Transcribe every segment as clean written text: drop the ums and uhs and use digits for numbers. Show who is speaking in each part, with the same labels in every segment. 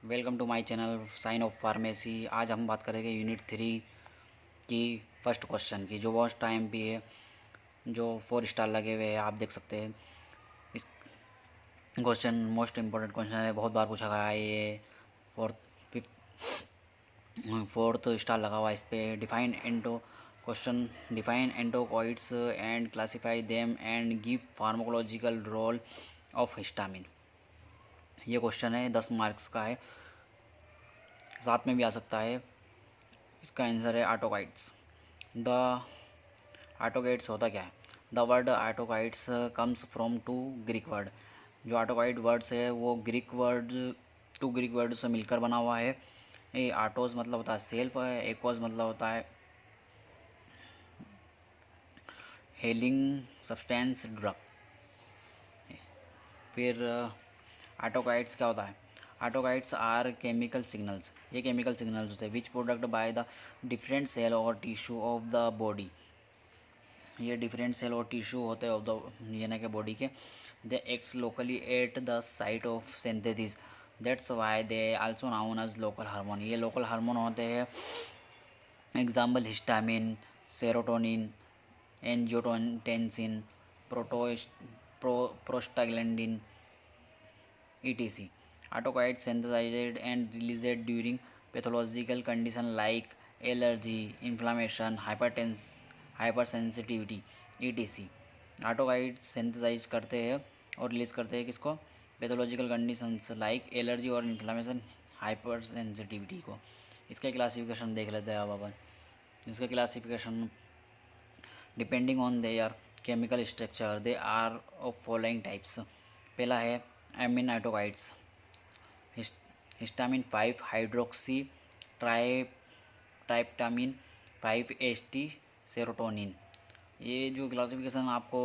Speaker 1: Welcome to my channel sign of pharmacy. आज हम बात करेंगे यूनिट 3 की फर्स्ट क्वेश्चन की, जो बहुत टाइम भी है, जो 4 स्टार लगे हुए हैं, आप देख सकते हैं। इस क्वेश्चन मोस्ट इम्पोर्टेंट क्वेश्चन है, बहुत बार पूछा गया है ये। फोर्थ फोर्थ स्टार लगा हुआ है इस पर। डिफाइन एंटो question, define autacoids and classify them and give pharmacological role of histamine. ये क्वेश्चन है, 10 मार्क्स का है, साथ में भी आ सकता है। इसका आंसर है ऑटोकाइड्स। द ऑटोकाइड्स होता क्या है? The word autacoids comes from two Greek word. जो ऑटोकाइड वर्ड्स है वो Greek word, two Greek word से मिलकर बना हुआ है। ये ऑटोस मतलब होता है सेल्फ है, एकोस मतलब होता है हेलिंग सब्सटेंस ड्रग। फिर ऑटोकाइड्स क्या होता है? ऑटोकाइड्स आर केमिकल सिग्नल्स, ये केमिकल सिग्नल्स होते हैं which product by the different cell और टिश्यू ऑफ द बॉडी। ये डिफरेंट सेल और टिश्यू होते हैं ऑफ द यानी कि बॉडी के। They acts locally at the site of synthesis, that's why they also known as local hormone. ये local hormone होते हैं। एग्जाम्पल हिस्टामिन, सेरोटोनिन, एंजियोटेंसिन, प्रोटोस्ट prostaglandin etc. Autokines synthesized and released during pathological conditions like allergy, inflammation, hypersensitivity etc. Autacoid synthesize करते हैं और release करते हैं किसको? पैथोलॉजिकल कंडीशंस लाइक एलर्जी और इन्फ्लामेशन, हाइपर सेंसिटिविटी को। इसका क्लासिफिकेशन देख लेते हैं अब अपन। इसका classification depending on their chemical structure they are of following types. पहला है amine autacoids, histamine 5 hydroxy tryptamine 5 एस्टी सेरोटोनिन। ये जो क्लासिफिकेशन आपको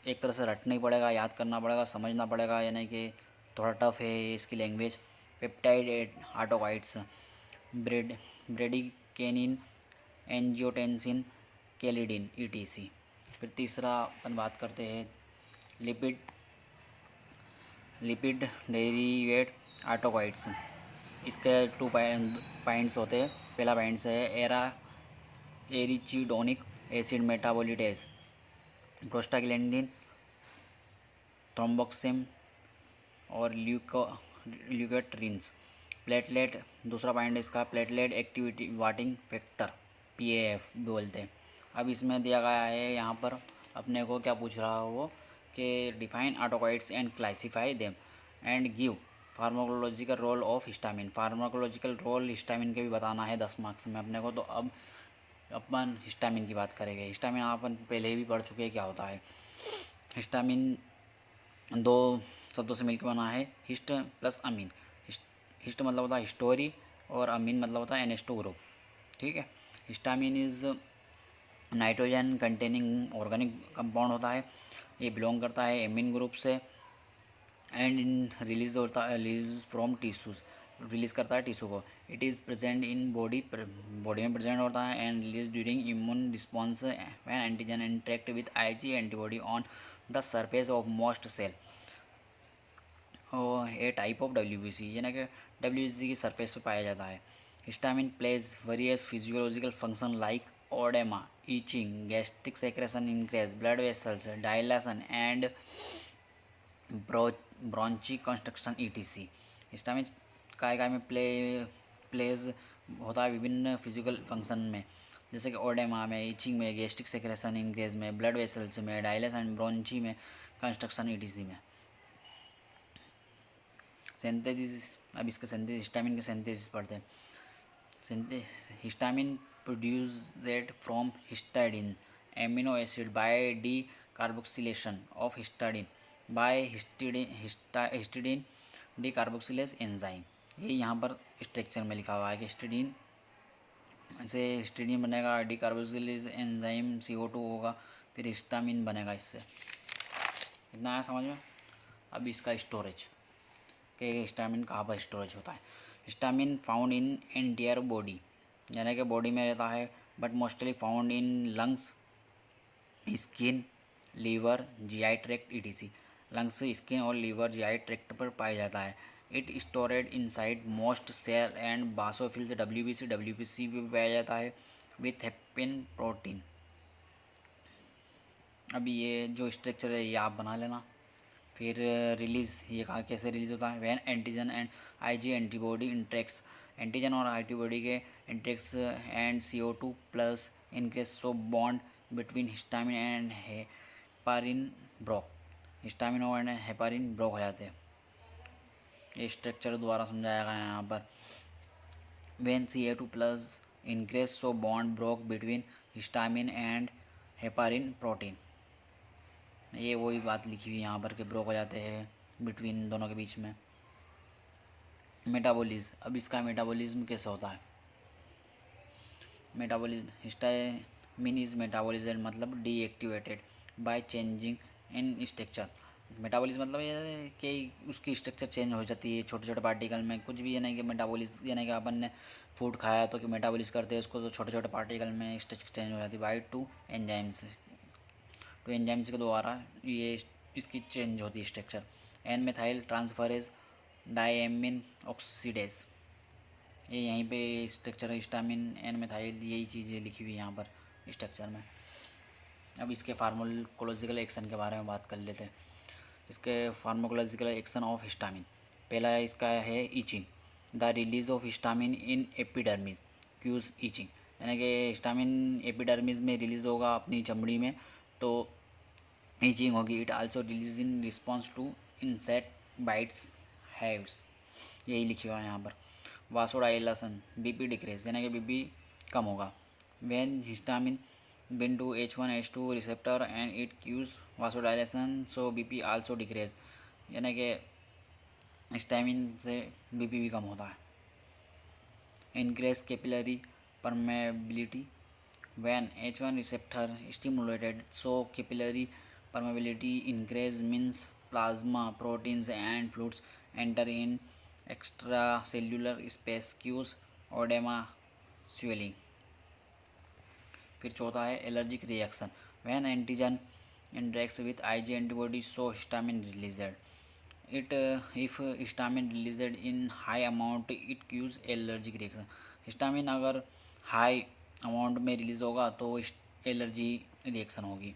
Speaker 1: एक तरह से रटना ही पड़ेगा, याद करना पड़ेगा, समझना पड़ेगा, यानी कि थोड़ा टफ है इसकी लैंग्वेज। Peptide ऑटोकाइड्स, ब्रेडिकेनिन, angiotensin, कैलिडिन etc. फिर तीसरा अपन बात करते हैं लिपिड लिपिड डेरिवेट ऑटोकाइड्स। इसके 2 पॉइंट्स होते हैं। पहला पॉइंट्स है एरिचिडोनिक एसिड मेटाबोलिटेज, प्रोस्टाग्लैंडिन, थ्रोम्बोक्सिन और ल्यूकेट्रिन्स। प्लेटलेट, दूसरा पॉइंट इसका प्लेटलेट एक्टिविटी वाटिंग फैक्टर PAF बोलते हैं। अब इसमें दिया गया है यहाँ पर अपने को क्या पूछ रहा है वो, कि define autacoids and classify them and give pharmacological role of histamine. Pharmacological role histamine के भी बताना है 10 मार्क्स में अपने को। तो अब अपन हिस्टामिन की बात करेंगे। हिस्टामिन अपन पहले भी पढ़ चुके हैं क्या होता है। हिस्टामिन 2 शब्दों से मिलकर बना है, हिस्ट प्लस अमीन। हिस्ट मतलब होता है हिस्टोरी और अमीन मतलब होता है NH2 ग्रुप। ठीक है। Histamine is nitrogen containing organic compound होता है। ये बिलोंग करता है एमिन ग्रुप से एंड इन रिलीज होता है, रिलीज फ्रॉम टिश्यूज, रिलीज़ करता है टिश्यू को। It is present in body में प्रेजेंट होता है and release during immune response when antigen interact with IG antibody on the surface of mast cell. A type of WBC, यानी कि WBC की surface पे पाया जाता है। Histamine plays various physiological function like oedema, itching, gastric secretion increase, blood vessels dilation and bronchi construction etc. Histamine काय में pledge होता है विभिन्न फिजिकल फंक्शन में, जैसे कि ओडेमा में, ईचिंग में, गैस्ट्रिक सेक्रेशन इंक्रीज में, ब्लड वेसल्स में, डायलेशन एंड ब्रॉन्ची में, कंस्ट्रक्शन etc. में। सिंथेसिस, अब इसका सिंथेसिस, हिस्टामिन के सिंथेसिस पढ़ते हैं। Histamine produced from histidine amino acid by decarboxylation of histidine by histidine decarboxylase enzyme. ये यहाँ पर स्ट्रक्चर में लिखा हुआ है कि हिस्टिडीन से हिस्टिडीन बनेगा, डी कार्बोक्सिलेज एंजाइम CO2 होगा, फिर हिस्टामिन बनेगा इससे। इतना आया समझ में। अब इसका स्टोरेज कि हिस्टामिन कहाँ पर स्टोरेज होता है। Histamine found in entire body, यानी कि बॉडी में रहता है, but mostly found in lungs, skin, liver, GI tract etc. Lungs, skin और लीवर, GI ट्रैक्ट पर पाया जाता है। It stored inside most cell and basophils WBC भी पाया जाता है विथ हेपेन प्रोटीन। अभी ये जो स्ट्रक्चर है ये आप बना लेना। फिर रिलीज़, ये कहा कैसे रिलीज़ होता है। When antigen and IG antibody interacts, antigen और एंटीबॉडी के interacts and CO2 plus increase so bond between histamine and heparin broke, histamine और हेपारिन ब्रोक हो जाते हैं। ये स्ट्रक्चर द्वारा समझाया गया है यहाँ पर। When CA2 plus increase so bond broke between histamine and heparin protein, ये वही बात लिखी हुई यहाँ पर कि ब्रोक हो जाते हैं बिटवीन दोनों के बीच में। मेटाबॉलिज्म, अब इसका मेटाबॉलिज्म कैसे होता है। मेटाबॉलिज्म, हिस्टामिन इज मेटाबॉलिज्म मतलब deactivated by changing in structure. Metabolism मतलब ये है कि उसकी स्ट्रक्चर चेंज हो जाती है छोटे छोटे पार्टिकल में। कुछ भी यानी कि मेटाबॉलिज्म यानी कि अपन ने फूड खाया तो कि मेटाबॉलिज्म करते हैं उसको, तो छोटे छोटे पार्टिकल में स्ट्रक्चर चेंज हो जाती है बाय टू एंजाइम्स के द्वारा ये इसकी चेंज होती है structure. N methyl transferase diamine oxidase, ये यहीं पे स्ट्रक्चर है हिस्टामिन एन मेथाइल, यही चीज़ें लिखी हुई है यहाँ पर स्ट्रक्चर में। अब इसके फार्माकोलॉजिकल एक्शन के बारे में बात कर लेते हैं। इसके फार्माकोलॉजिकल एक्शन ऑफ हिस्टामिन, पहला है इसका है itching, the release of histamine in epidermis causes itching, यानी कि हिस्टामिन एपिडर्मिस में रिलीज़ होगा अपनी चमड़ी में तो ईचिंग होगी। It also release in response to insect bites hives, यही लिखा हुआ है यहाँ पर। वासोडाइलेशन, BP डिक्रीज, यानी कि BP कम होगा। When histamine bind to H1H2 receptor and it causes vasodilation so BP also decrease, यानी कि हिस्टामिन से BP भी कम होता है। Increase capillary permeability, when H1 receptor stimulated so capillary permeability increase means plasma proteins and fluids enter in extracellular space cues oedema swelling। फिर चौथा है allergic reaction, when antigen interacts with IG antibody so histamine released, it if histamine released in high amount it causes allergic reaction. Histamine अगर high amount में release होगा तो allergy reaction होगी।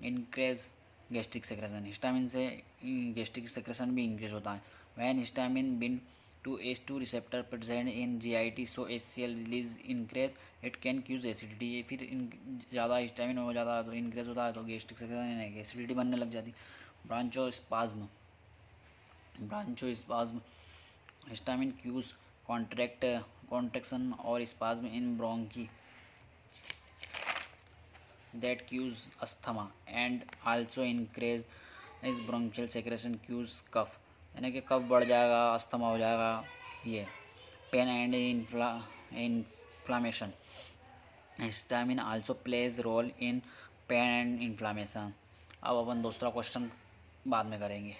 Speaker 1: Increase gastric secretion, histamine से gastric secretion भी increase होता है। When histamine bind to H2 receptor present in GIT so HCl release increase, it can cause acidity. फिर ज़्यादा हिस्टामिन हो जाता है तो इंक्रेज होता है तो गैस्ट्रिक सेक्रेशन एसिडिटी बनने लग जाती। ब्रांचोस्पाज्म, हिस्टामिन क्यूज कॉन्ट्रैक्शन और spasm in bronchi that cues asthma and also increase is bronchial secretion cues cough, यानी कि कफ बढ़ जाएगा, अस्थमा हो जाएगा। ये pain and inflammation, histamine also plays role in pain and inflammation. अब अपन दूसरा क्वेश्चन बाद में करेंगे।